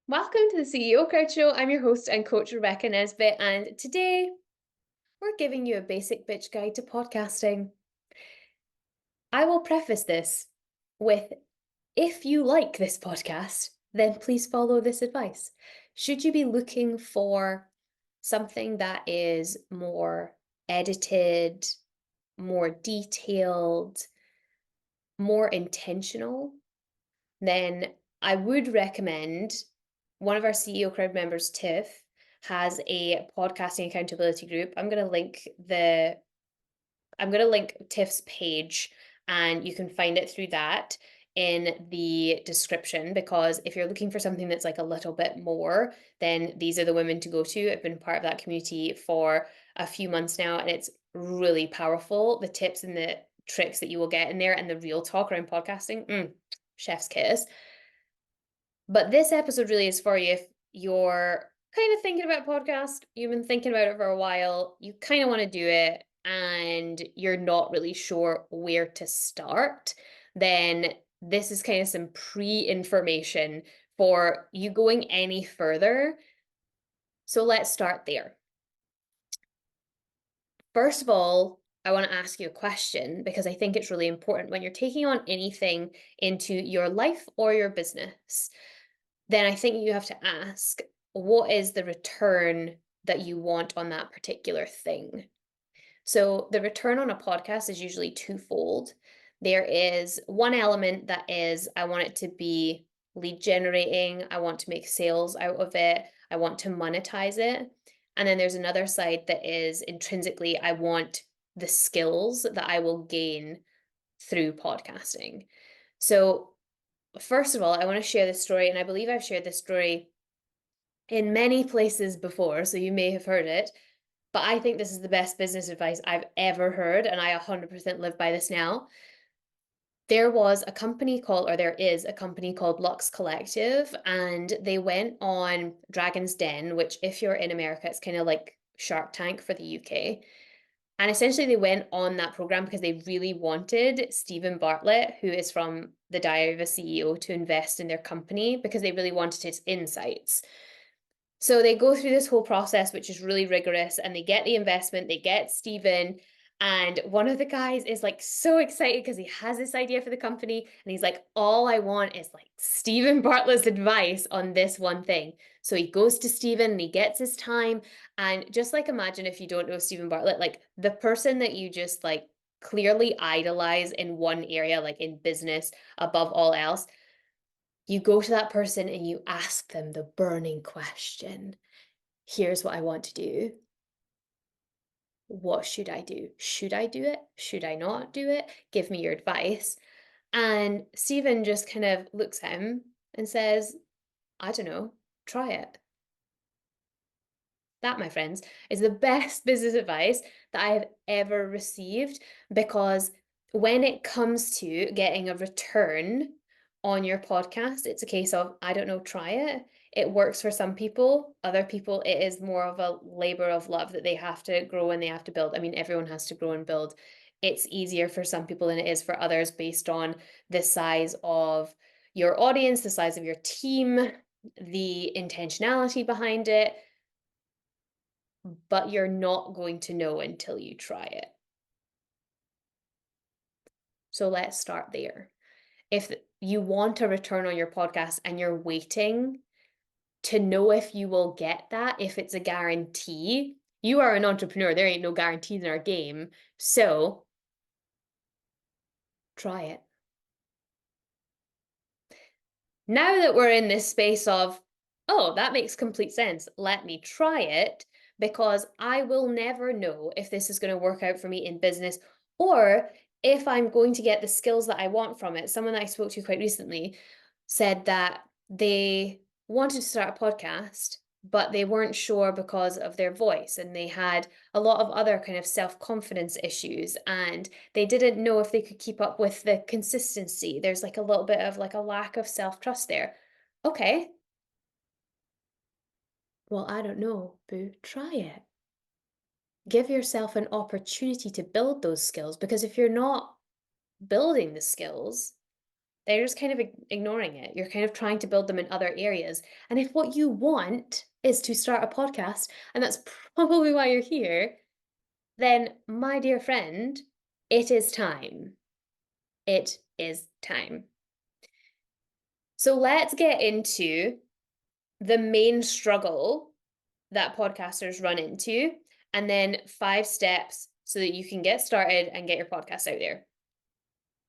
Welcome to the CEO Crowd Show. I'm your host and coach, Rebecca Nesbitt, and today we're giving you a basic bitch guide to podcasting. I will preface this with if you like this podcast, then please follow this advice. Should you be looking for something that is more edited, more detailed, more intentional, then I would recommend one of our CEO Crowd members, Tiff, has a podcasting accountability group. I'm gonna link Tiff's page and you can find it through that in the description, because if you're looking for something that's like a little bit more, then these are the women to go to. I've been part of that community for a few months now and it's really powerful. The tips and the tricks that you will get in there and the real talk around podcasting, chef's kiss. But this episode really is for you if you're kind of thinking about podcast, you've been thinking about it for a while, you kind of want to do it, and you're not really sure where to start, then this is kind of some pre-information for you going any further. So let's start there. First of all, I want to ask you a question because I think it's really important when you're taking on anything into your life or your business. Then I think you have to ask, what is the return that you want on that particular thing? So the return on a podcast is usually twofold. There is one element that is, I want it to be lead generating, I want to make sales out of it, I want to monetize it. And then there's another side that is intrinsically, I want the skills that I will gain through podcasting. So first of all, I want to share this story, and I believe I've shared this story in many places before, so you may have heard it, but I think this is the best business advice I've ever heard, and I 100% live by this now. There was a company called, or there is a company called Lux Collective, and they went on Dragon's Den, which, if you're in America, it's kind of like Shark Tank for the UK. And essentially, they went on that program because they really wanted Stephen Bartlett, who is from The Diary of a CEO, to invest in their company because they really wanted his insights. So they go through this whole process, which is really rigorous, and they get the investment, they get Stephen. And one of the guys is like so excited because he has this idea for the company. And he's like, all I want is like Stephen Bartlett's advice on this one thing. So he goes to Stephen and he gets his time. And just like imagine if you don't know Stephen Bartlett, like the person that you just like clearly idolize in one area, like in business above all else, you go to that person and you ask them the burning question. Here's what I want to do. What should I do? Should I do it? Should I not do it? Give me your advice. And Stephen just kind of looks at him and says, I don't know, try it. That, my friends, is the best business advice that I have ever received, because when it comes to getting a return on your podcast, it's a case of, I don't know, try it. It works for some people. Other people, it is more of a labor of love that they have to grow and they have to build. I mean, everyone has to grow and build. It's easier for some people than it is for others based on the size of your audience, the size of your team, the intentionality behind it, but you're not going to know until you try it. So let's start there. If you want a return on your podcast and you're waiting to know if you will get that, if it's a guarantee, you are an entrepreneur. There ain't no guarantees in our game. So try it. Now that we're in this space of, oh, that makes complete sense, let me try it, because I will never know if this is going to work out for me in business or if I'm going to get the skills that I want from it. Someone that I spoke to quite recently said that they wanted to start a podcast, but they weren't sure because of their voice, and they had a lot of other kind of self-confidence issues, and they didn't know if they could keep up with the consistency. There's like a little bit of like a lack of self-trust there. Okay, well, I don't know, boo, try it. Give yourself an opportunity to build those skills, because if you're not building the skills, They're just kind of ignoring it. You're kind of trying to build them in other areas. And if what you want is to start a podcast, and that's probably why you're here, then my dear friend, it is time. It is time. So let's get into the main struggle that podcasters run into, and then 5 steps so that you can get started and get your podcast out there.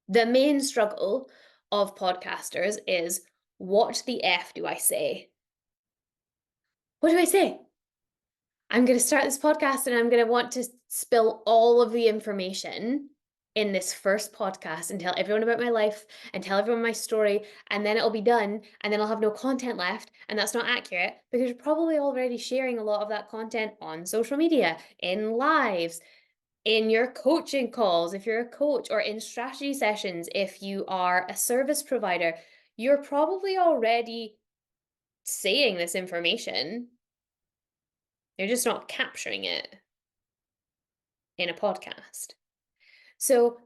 The main struggle of podcasters is, what the F do I say? What do I say? I'm going to start this podcast and I'm going to want to spill all of the information in this first podcast and tell everyone about my life and tell everyone my story, and then it'll be done, and then I'll have no content left, and that's not accurate because you're probably already sharing a lot of that content on social media, in lives, in your coaching calls if you're a coach, or in strategy sessions if you are a service provider. You're probably already saying this information. You're just not capturing it in a podcast. So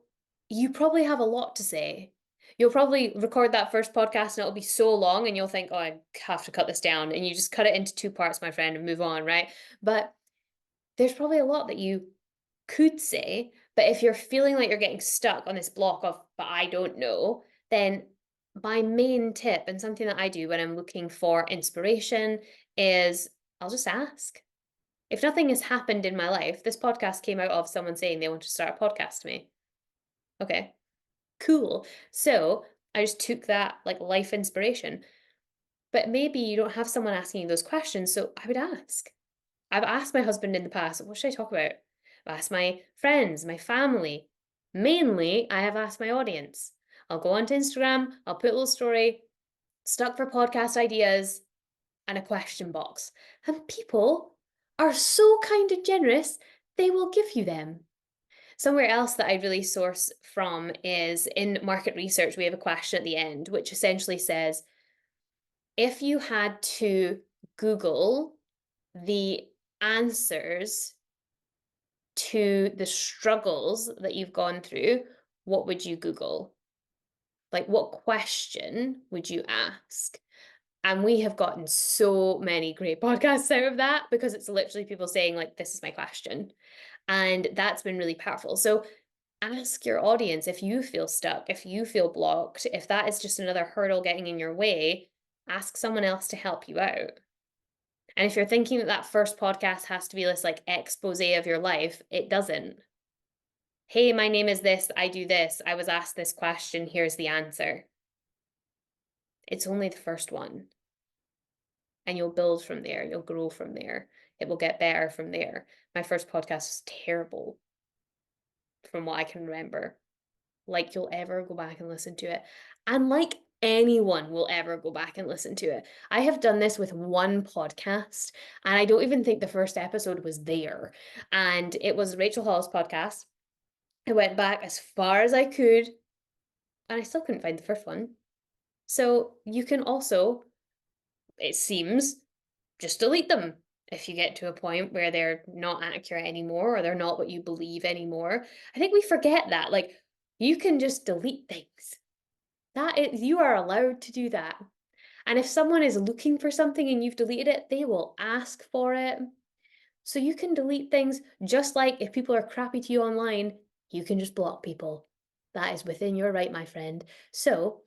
you probably have a lot to say. You'll probably record that first podcast and it'll be so long and you'll think, oh, I have to cut this down. And you just cut it into 2 parts, my friend, and move on, right? But there's probably a lot that you could say. But if you're feeling like you're getting stuck on this block of, but I don't know, then my main tip, and something that I do when I'm looking for inspiration, is I'll just ask. If nothing has happened in my life, this podcast came out of someone saying they want to start a podcast to me. Okay, cool. So I just took that like life inspiration. But maybe you don't have someone asking you those questions, so I would ask. I've asked my husband in the past, what should I talk about? I've asked my friends, my family. Mainly, I have asked my audience. I'll go onto Instagram, I'll put a little story, stuck for podcast ideas, and a question box. And people are so kind and generous, they will give you them. Somewhere else that I really source from is in market research, we have a question at the end, which essentially says, if you had to Google the answers to the struggles that you've gone through, what would you Google? Like, what question would you ask? And we have gotten so many great podcasts out of that because it's literally people saying, like, this is my question. And that's been really powerful. So ask your audience if you feel stuck, if you feel blocked, if that is just another hurdle getting in your way, ask someone else to help you out. And if you're thinking that that first podcast has to be this like expose of your life, it doesn't. Hey, my name is this, I do this, I was asked this question, here's the answer. It's only the first one. And you'll build from there, you'll grow from there. It will get better from there. My first podcast was terrible from what I can remember. Like you'll ever go back and listen to it. And like anyone will ever go back and listen to it. I have done this with one podcast, and I don't even think the first episode was there. And it was Rachel Hall's podcast. I went back as far as I could, and I still couldn't find the first one. So you can also, it seems, just delete them if you get to a point where they're not accurate anymore or they're not what you believe anymore. I think we forget that. Like, you can just delete things. That is, you are allowed to do that. And if someone is looking for something and you've deleted it, they will ask for it. So you can delete things, just like if people are crappy to you online, you can just block people. That is within your right, my friend. So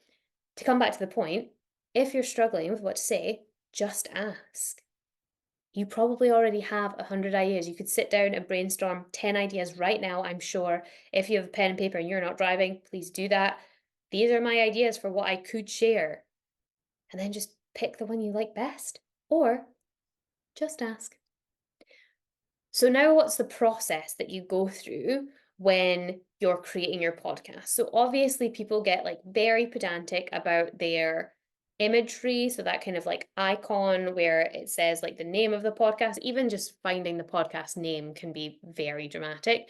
to come back to the point, if you're struggling with what to say, just ask. You probably already have 100 ideas. You could sit down and brainstorm 10 ideas right now, I'm sure. If you have a pen and paper and you're not driving, please do that. These are my ideas for what I could share. And then just pick the one you like best, or just ask. So now what's the process that you go through when you're creating your podcast? So obviously people get like very pedantic about their imagery. So that kind of like icon where it says like the name of the podcast, even just finding the podcast name can be very dramatic.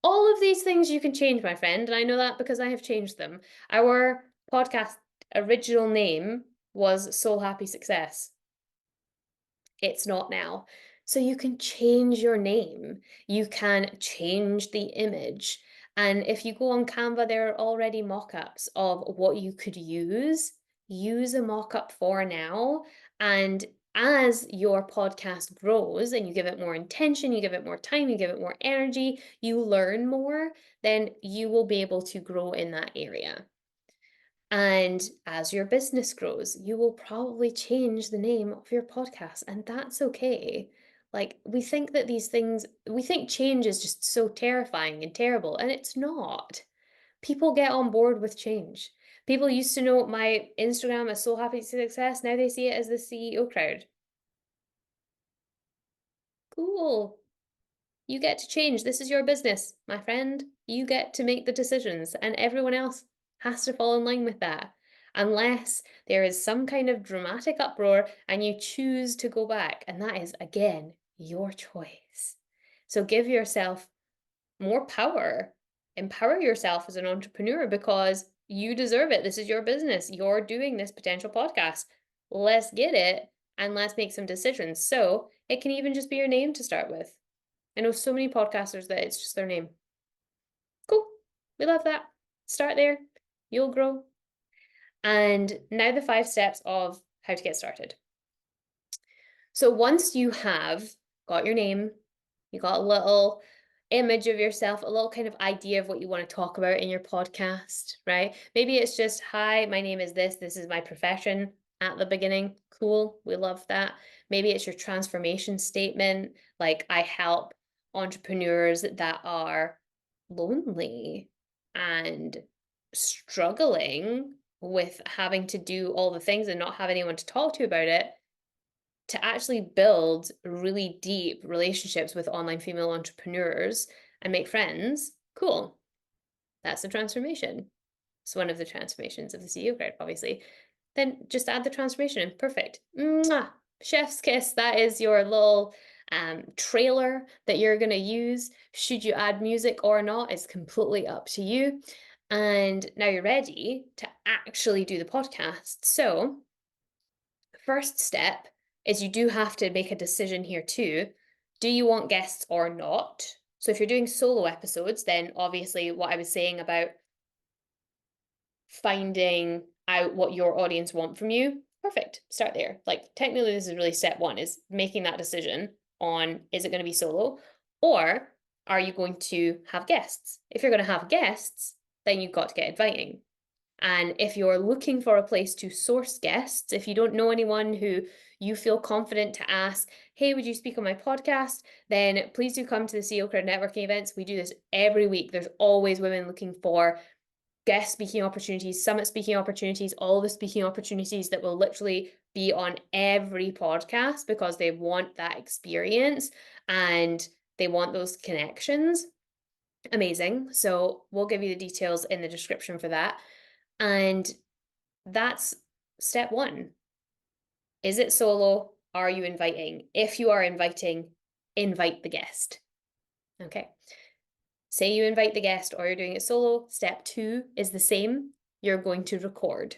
All of these things you can change, my friend. And I know that because I have changed them. Our podcast original name was Soul Happy Success. It's not now. So you can change your name. You can change the image. And if you go on Canva, there are already mock-ups of what you could use. Use a mock-up for now. And as your podcast grows and you give it more intention, you give it more time, you give it more energy, you learn more, then you will be able to grow in that area. And as your business grows, you will probably change the name of your podcast, and that's okay. Like, we think that these things, we think change is just so terrifying and terrible, and it's not. People get on board with change. People used to know my Instagram as So Happy Success. Now they see it as the CEO crowd. Cool. You get to change. This is your business, my friend. You get to make the decisions, and everyone else has to fall in line with that. Unless there is some kind of dramatic uproar and you choose to go back, and that is, again, your choice. So give yourself more power. Empower yourself as an entrepreneur because you deserve it. This is your business. You're doing this potential podcast. Let's get it and let's make some decisions. So it can even just be your name to start with. I know so many podcasters that it's just their name. Cool. We love that. Start there. You'll grow. And now the 5 steps of how to get started. So once you have got your name, you got a little image of yourself, a little kind of idea of what you want to talk about in your podcast, right? Maybe it's just, hi, my name is this is my profession at the beginning. Cool, we love that. Maybe it's your transformation statement, like I help entrepreneurs that are lonely and struggling with having to do all the things and not have anyone to talk to about it, to actually build really deep relationships with online female entrepreneurs and make friends. Cool. That's a transformation. It's one of the transformations of the CEO crowd, obviously. Then just add the transformation and perfect. Mwah! Chef's kiss. That is your little trailer that you're going to use. Should you add music or not is completely up to you. And now you're ready to actually do the podcast. So first step is you do have to make a decision here too. Do you want guests or not? So if you're doing solo episodes, then obviously what I was saying about finding out what your audience want from you, perfect. Start there. Like technically this is really step 1, is making that decision on, is it going to be solo or are you going to have guests? If you're going to have guests, then you've got to get inviting. And if you're looking for a place to source guests, if you don't know anyone who you feel confident to ask, hey, would you speak on my podcast? Then please do come to the CEO Crowd networking events. We do this every week. There's always women looking for guest speaking opportunities, summit speaking opportunities, all the speaking opportunities that will literally be on every podcast because they want that experience and they want those connections. Amazing. So we'll give you the details in the description for that. And that's step 1. Is it solo? Are you inviting? If you are inviting, invite the guest. Okay. Say you invite the guest or you're doing it solo. Step 2 is the same. You're going to record.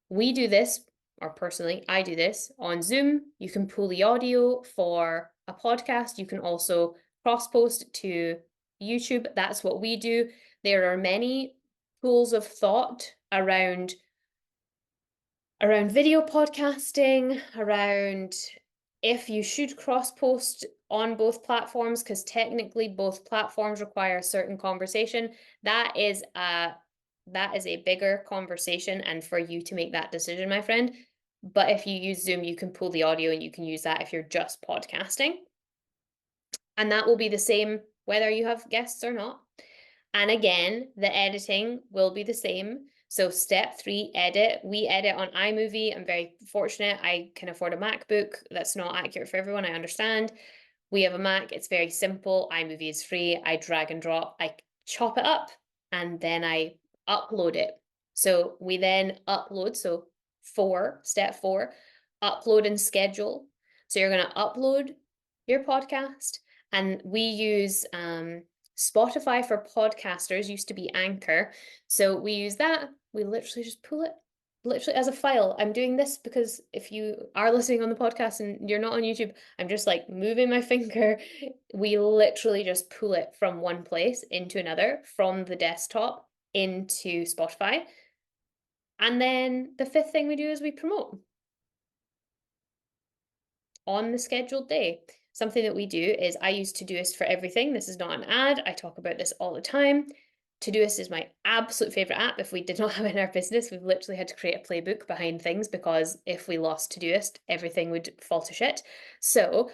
We do this, or personally, I do this on Zoom. You can pull the audio for a podcast. You can also cross-post to YouTube. That's what we do. There are many schools of thought around video podcasting, around if you should cross-post on both platforms, because technically both platforms require a certain conversation. That is a bigger conversation and for you to make that decision, my friend. But if you use Zoom, you can pull the audio and you can use that if you're just podcasting. And that will be the same whether you have guests or not. And again, the editing will be the same. So step 3, edit. We edit on iMovie. I'm very fortunate. I can afford a MacBook. That's not accurate for everyone, I understand. We have a Mac. It's very simple. iMovie is free. I drag and drop. I chop it up and then I upload it. So we then upload. So step 4, upload and schedule. So you're going to upload your podcast, and we use Spotify for podcasters, used to be Anchor. So we use that. We literally just pull it literally as a file. I'm doing this because if you are listening on the podcast and you're not on YouTube, I'm just like moving my finger. We literally just pull it from one place into another, from the desktop into Spotify. And then the fifth thing we do is we promote on the scheduled day. Something that we do is I use Todoist for everything. This is not an ad. I talk about this all the time. Todoist is my absolute favorite app. If we did not have it in our business, we've literally had to create a playbook behind things because if we lost Todoist, everything would fall to shit. So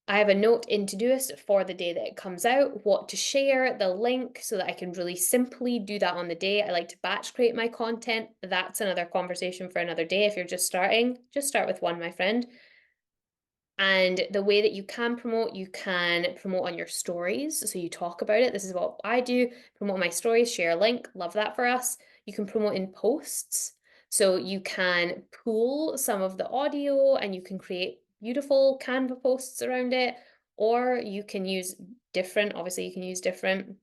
I have a note in Todoist for the day that it comes out, what to share, the link, so that I can really simply do that on the day. I like to batch create my content. That's another conversation for another day. If you're just starting, just start with one, my friend. And the way that you can promote on your stories. So you talk about it. This is what I do, promote my stories, share a link. Love that for us. You can promote in posts. So you can pool some of the audio and you can create beautiful Canva posts around it. Or you can use obviously, you can use different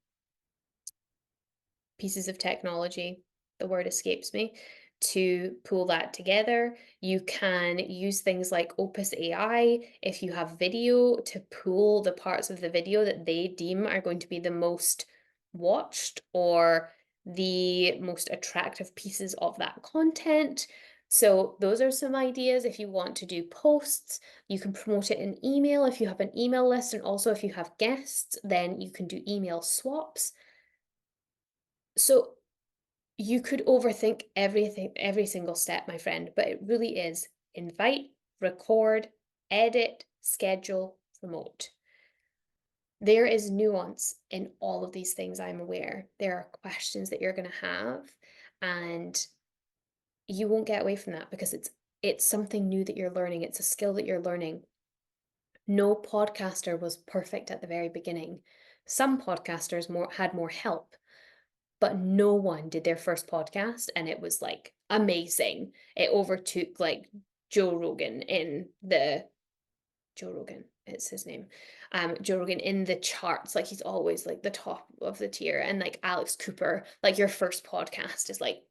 pieces of technology. The word escapes me, to pull that together. You can use things like Opus AI if you have video to pull the parts of the video that they deem are going to be the most watched or the most attractive pieces of that content. So those are some ideas. If you want to do posts, you can promote it in email if you have an email list, and also if you have guests, then you can do email swaps. So you could overthink everything, every single step, my friend, but it really is invite, record, edit, schedule, promote. There is nuance in all of these things, I'm aware. There are questions that you're going to have, and you won't get away from that because it's something new that you're learning. It's a skill that you're learning. No podcaster was perfect at the very beginning. Some podcasters had more help, but no one did their first podcast and it was like amazing. It overtook like Joe Rogan in the Joe Rogan, it's his name. Joe Rogan in the charts, like he's always like the top of the tier, and like Alex Cooper, like your first podcast is like,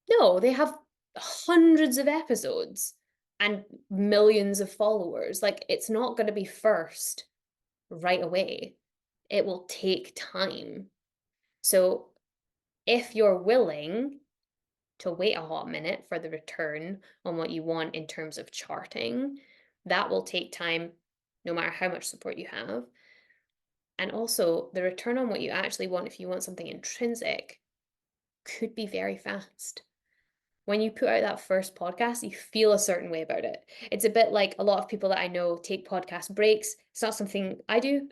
no, they have hundreds of episodes and millions of followers. Like it's not going to be first right away. It will take time. So if you're willing to wait a hot minute for the return on what you want in terms of charting, that will take time no matter how much support you have. And also, the return on what you actually want, if you want something intrinsic, could be very fast. When you put out that first podcast, you feel a certain way about it. It's a bit like a lot of people that I know take podcast breaks. It's not something I do.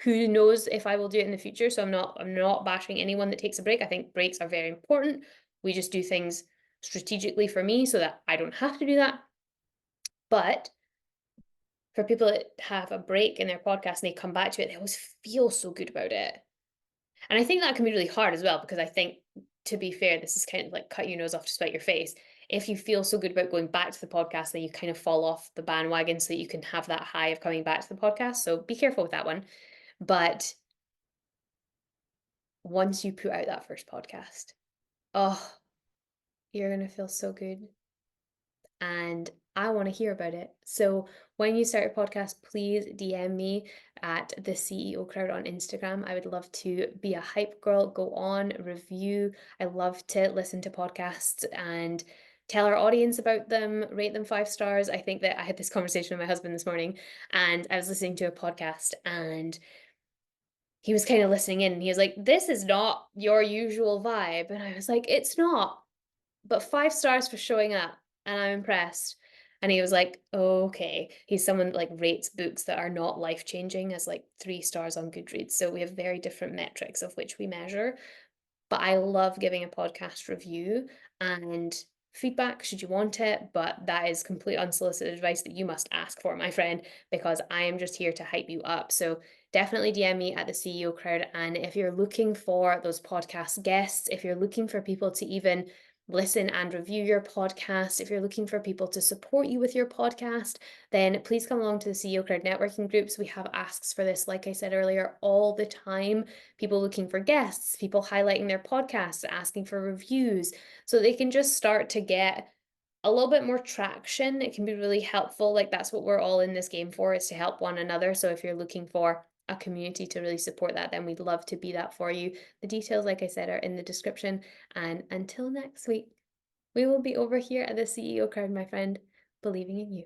Who knows if I will do it in the future? So I'm not bashing anyone that takes a break. I think breaks are very important. We just do things strategically for me so that I don't have to do that. But for people that have a break in their podcast and they come back to it, they always feel so good about it. And I think that can be really hard as well, because I think, to be fair, this is kind of like cut your nose off to spite your face. If you feel so good about going back to the podcast, then you kind of fall off the bandwagon so that you can have that high of coming back to the podcast. So be careful with that one. But once you put out that first podcast, oh, you're going to feel so good. And I want to hear about it. So when you start your podcast, please DM me at the CEO Crowd on Instagram. I would love to be a hype girl, go on, review. I love to listen to podcasts and tell our audience about them, rate them 5 stars. I think that I had this conversation with my husband this morning, and I was listening to a podcast and he was kind of listening in and he was like, "This is not your usual vibe." And I was like, "It's not, but 5 stars for showing up, and I'm impressed." And he was like, "Okay." He's someone that like rates books that are not life-changing as like 3 stars on Goodreads. So we have very different metrics of which we measure. But I love giving a podcast review and feedback should you want it, but that is complete unsolicited advice that you must ask for, my friend, because I am just here to hype you up. So definitely DM me at the CEO Crowd. And if you're looking for those podcast guests, if you're looking for people to even listen and review your podcast. If you're looking for people to support you with your podcast, then please come along to the CEO Crowd networking groups. We have asks for this, like I said earlier, all the time. People looking for guests, people highlighting their podcasts, asking for reviews, so they can just start to get a little bit more traction. It can be really helpful. Like, that's what we're all in this game for, is to help one another. So if you're looking for a community to really support that, then we'd love to be that for you. The details, like I said, are in the description. And until next week, we will be over here at the CEO Crowd, my friend, believing in you.